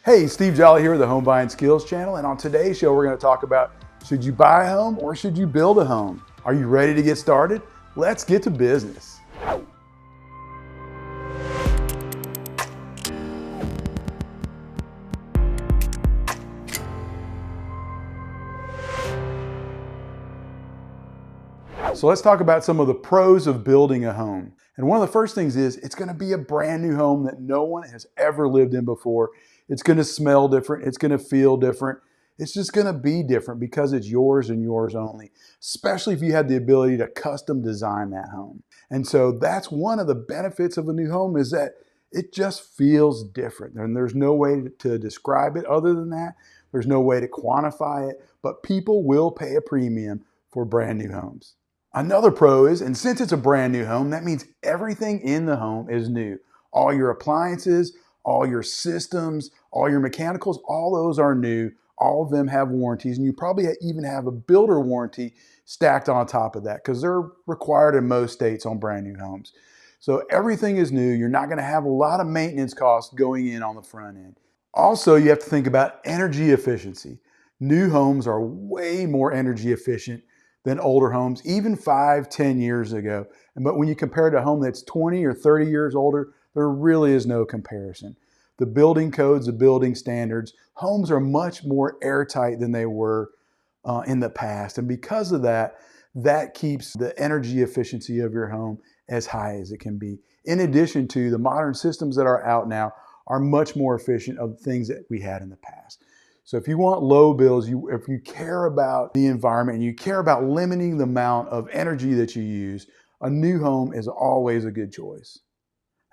Hey, Steve Jolly here with the Home Buying Skills channel, and on today's show we're going to talk about, should you buy a home or should you build a home? Are you ready to get started? Let's get to business. So let's talk about some of the pros of building a home. And one of the first things is it's going to be a brand new home that no one has ever lived in before. It's going to smell different. It's going to feel different. It's just going to be different because it's yours and yours only, especially if you have the ability to custom design that home. And so that's one of the benefits of a new home, is that it just feels different. And there's no way to describe it other than that. There's no way to quantify it, but people will pay a premium for brand new homes. Another pro is, and since it's a brand new home, that means everything in the home is new. All your appliances, all your systems, all your mechanicals, all those are new. All of them have warranties, and you probably even have a builder warranty stacked on top of that because they're required in most states on brand new homes. So everything is new. You're not going to have a lot of maintenance costs going in on the front end. Also, you have to think about energy efficiency. New homes are way more energy efficient than older homes, even 5-10 years ago. But when you compare it to a home that's 20 or 30 years older, there really is no comparison. The building codes, the building standards, homes are much more airtight than they were in the past. And because of that, that keeps the energy efficiency of your home as high as it can be. In addition to the modern systems that are out now are much more efficient of things that we had in the past. So if you want low bills, if you care about the environment and you care about limiting the amount of energy that you use, a new home is always a good choice.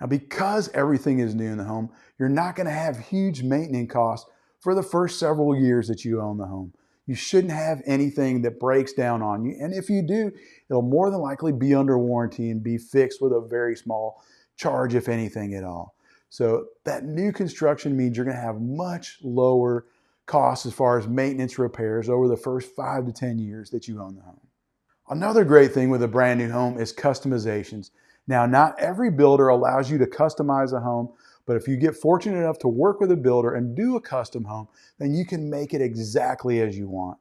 Now, because everything is new in the home, you're not going to have huge maintenance costs for the first several years that you own the home. You shouldn't have anything that breaks down on you. And if you do, it'll more than likely be under warranty and be fixed with a very small charge, if anything at all. So that new construction means you're going to have much lower costs as far as maintenance repairs over the first 5 to 10 years that you own the home. Another great thing with a brand new home is customizations. Now, not every builder allows you to customize a home, but if you get fortunate enough to work with a builder and do a custom home, then you can make it exactly as you want.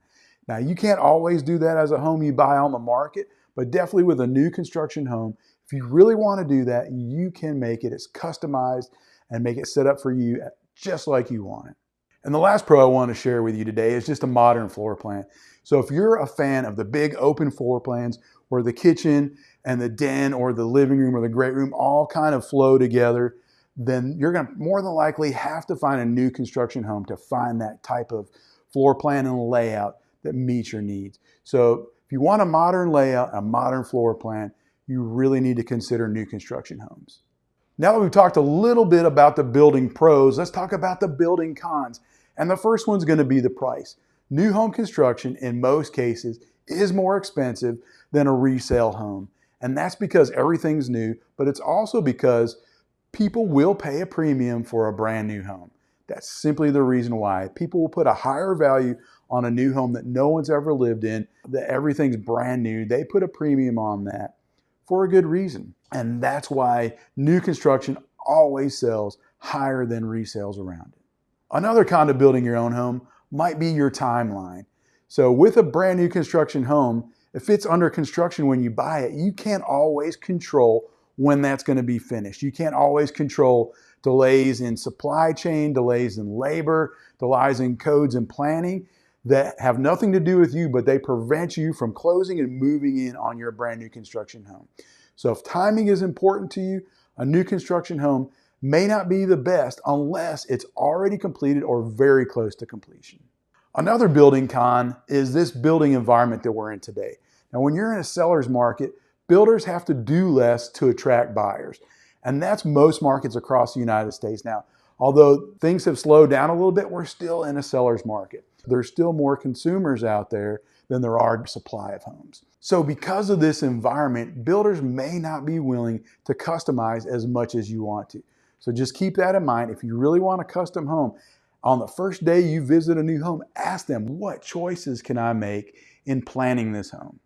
Now, you can't always do that as a home you buy on the market, but definitely with a new construction home, if you really want to do that, you can make it as customized and make it set up for you just like you want it. And the last pro I want to share with you today is just a modern floor plan. So if you're a fan of the big open floor plans where the kitchen and the den or the living room or the great room all kind of flow together, then you're going to more than likely have to find a new construction home to find that type of floor plan and layout that meets your needs. So if you want a modern layout, a modern floor plan, you really need to consider new construction homes. Now that we've talked a little bit about the building pros, let's talk about the building cons. And the first one's going to be the price. New home construction, in most cases, is more expensive than a resale home. And that's because everything's new, but it's also because people will pay a premium for a brand new home. That's simply the reason why. People will put a higher value on a new home that no one's ever lived in, that everything's brand new. They put a premium on that for a good reason. And that's why new construction always sells higher than resales around it. Another con to building your own home might be your timeline. So with a brand new construction home, if it's under construction when you buy it, you can't always control when that's going to be finished. You can't always control delays in supply chain, delays in labor, delays in codes and planning that have nothing to do with you, but they prevent you from closing and moving in on your brand new construction home. So if timing is important to you, a new construction home may not be the best unless it's already completed or very close to completion. Another building con is this building environment that we're in today. Now, when you're in a seller's market, builders have to do less to attract buyers. And that's most markets across the United States now. Although things have slowed down a little bit, we're still in a seller's market. There's still more consumers out there than there are supply of homes. So because of this environment, builders may not be willing to customize as much as you want to. So just keep that in mind. If you really want a custom home, on the first day you visit a new home, ask them, what choices can I make in planning this home?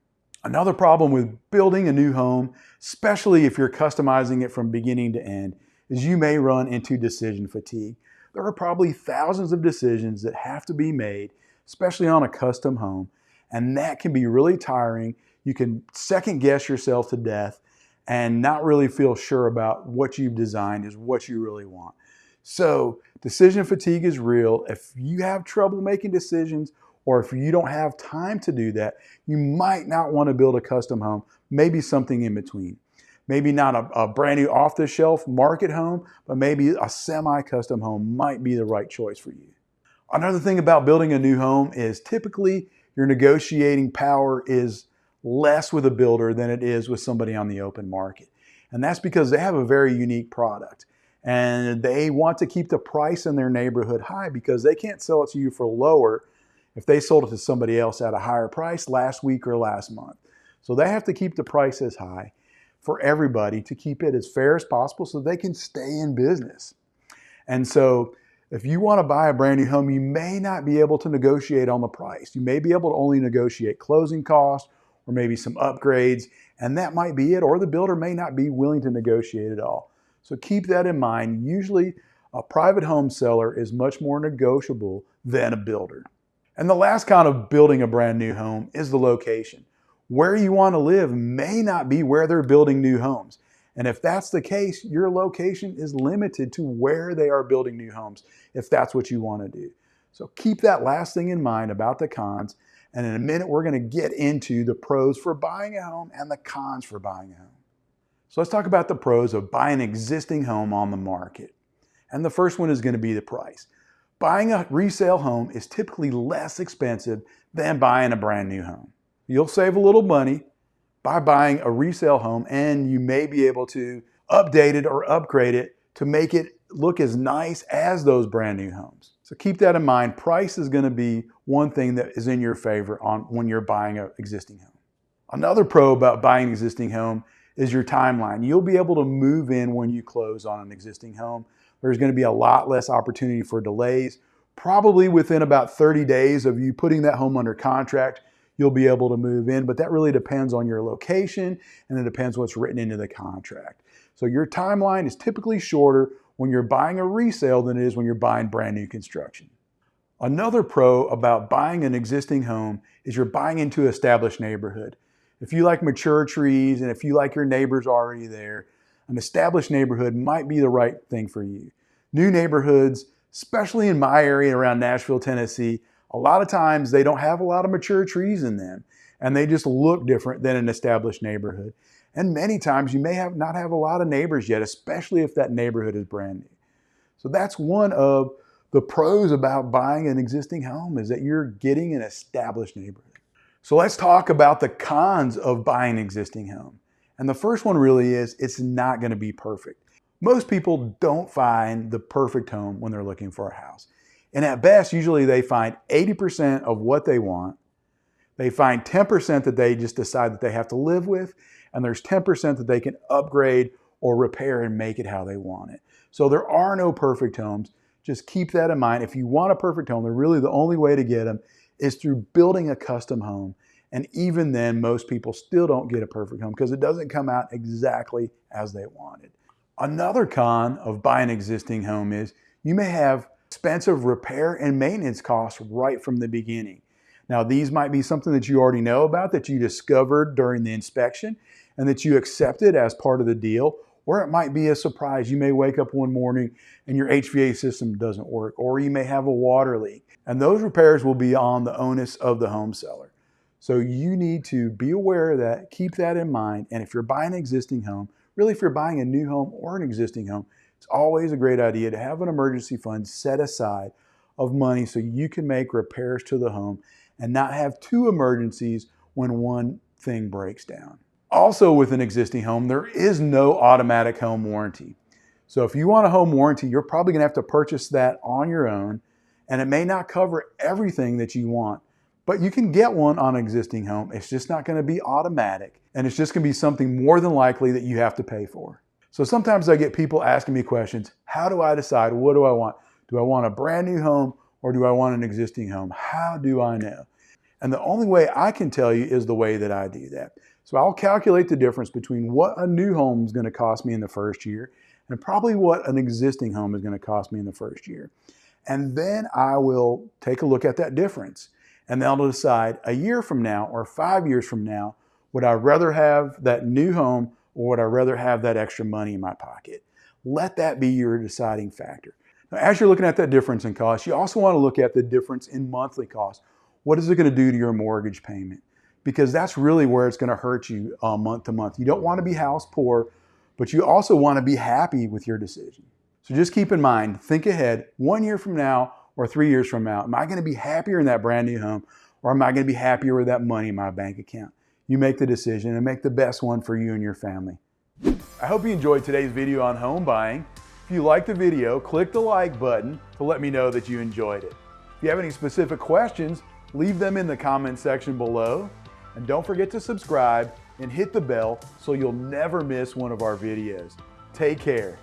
Another problem with building a new home, especially if you're customizing it from beginning to end, is you may run into decision fatigue. there are probably thousands of decisions that have to be made, especially on a custom home. And that can be really tiring. You can second guess yourself to death and not really feel sure about what you've designed is what you really want. So decision fatigue is real. If you have trouble making decisions, or if you don't have time to do that, you might not want to build a custom home, maybe something in between. Maybe not a brand new off-the-shelf market home, but maybe a semi-custom home might be the right choice for you. Another thing about building a new home is typically your negotiating power is less with a builder than it is with somebody on the open market. And that's because they have a very unique product. And they want to keep the price in their neighborhood high because they can't sell it to you for lower if they sold it to somebody else at a higher price last week or last month. So they have to keep the price as high for everybody to keep it as fair as possible so they can stay in business. And so if you want to buy a brand new home, you may not be able to negotiate on the price. You may be able to only negotiate closing costs or maybe some upgrades, and that might be it, or the builder may not be willing to negotiate at all. So keep that in mind. Usually a private home seller is much more negotiable than a builder. And the last kind of building a brand new home is the location. Where you want to live may not be where they're building new homes. And if that's the case, your location is limited to where they are building new homes, if that's what you want to do. So keep that last thing in mind about the cons. And in a minute, we're going to get into the pros for buying a home and the cons for buying a home. So let's talk about the pros of buying an existing home on the market. And the first one is going to be the price. Buying a resale home is typically less expensive than buying a brand new home. You'll save a little money by buying a resale home, and you may be able to update it or upgrade it to make it look as nice as those brand new homes. So keep that in mind. Price is going to be one thing that is in your favor when you're buying an existing home. Another pro about buying an existing home is your timeline. You'll be able to move in when you close on an existing home. There's going to be a lot less opportunity for delays. Probably within about 30 days of you putting that home under contract, you'll be able to move in, but that really depends on your location and it depends what's written into the contract. So your timeline is typically shorter when you're buying a resale than it is when you're buying brand new construction. Another pro about buying an existing home is you're buying into an established neighborhood. If you like mature trees and if you like your neighbors already there, an established neighborhood might be the right thing for you. New neighborhoods, especially in my area around Nashville, Tennessee, a lot of times they don't have a lot of mature trees in them and they just look different than an established neighborhood. And many times you may not have a lot of neighbors yet, especially if that neighborhood is brand new. So that's one of the pros about buying an existing home is that you're getting an established neighborhood. So let's talk about the cons of buying an existing home. And the first one really is it's not going to be perfect. Most people don't find the perfect home when they're looking for a house. And at best, usually they find 80% of what they want. They find 10% that they just decide that they have to live with. And there's 10% that they can upgrade or repair and make it how they want it. So there are no perfect homes. Just keep that in mind. If you want a perfect home, really the only way to get them is through building a custom home. And even then, most people still don't get a perfect home because it doesn't come out exactly as they wanted. Another con of buying an existing home is you may have expensive repair and maintenance costs right from the beginning. Now, these might be something that you already know about, that you discovered during the inspection and that you accepted as part of the deal, or it might be a surprise. You may wake up one morning and your HVAC system doesn't work, or you may have a water leak, and those repairs will be on the onus of the home seller. So you need to be aware of that, keep that in mind, and if you're buying an existing home, really if you're buying a new home or an existing home, it's always a great idea to have an emergency fund set aside of money so you can make repairs to the home and not have two emergencies when one thing breaks down. Also with an existing home, there is no automatic home warranty. So if you want a home warranty, you're probably going to have to purchase that on your own, and it may not cover everything that you want, but you can get one on an existing home. It's just not going to be automatic, and it's just going to be something more than likely that you have to pay for. So sometimes I get people asking me questions, how do I decide what do I want? Do I want a brand new home or do I want an existing home? How do I know? And the only way I can tell you is the way that I do that. So I'll calculate the difference between what a new home is going to cost me in the first year and probably what an existing home is going to cost me in the first year. And then I will take a look at that difference. And then I'll decide a year from now or 5 years from now, would I rather have that new home or would I rather have that extra money in my pocket? Let that be your deciding factor. Now, as you're looking at that difference in cost, you also want to look at the difference in monthly cost. What is it going to do to your mortgage payment? Because that's really where it's going to hurt you month to month. You don't want to be house poor, but you also want to be happy with your decision. So just keep in mind, think ahead, 1 year from now or 3 years from now, am I going to be happier in that brand new home or am I going to be happier with that money in my bank account? You make the decision and make the best one for you and your family. I hope you enjoyed today's video on home buying. If you liked the video, click the like button to let me know that you enjoyed it. If you have any specific questions, leave them in the comment section below. And don't forget to subscribe and hit the bell so you'll never miss one of our videos. Take care.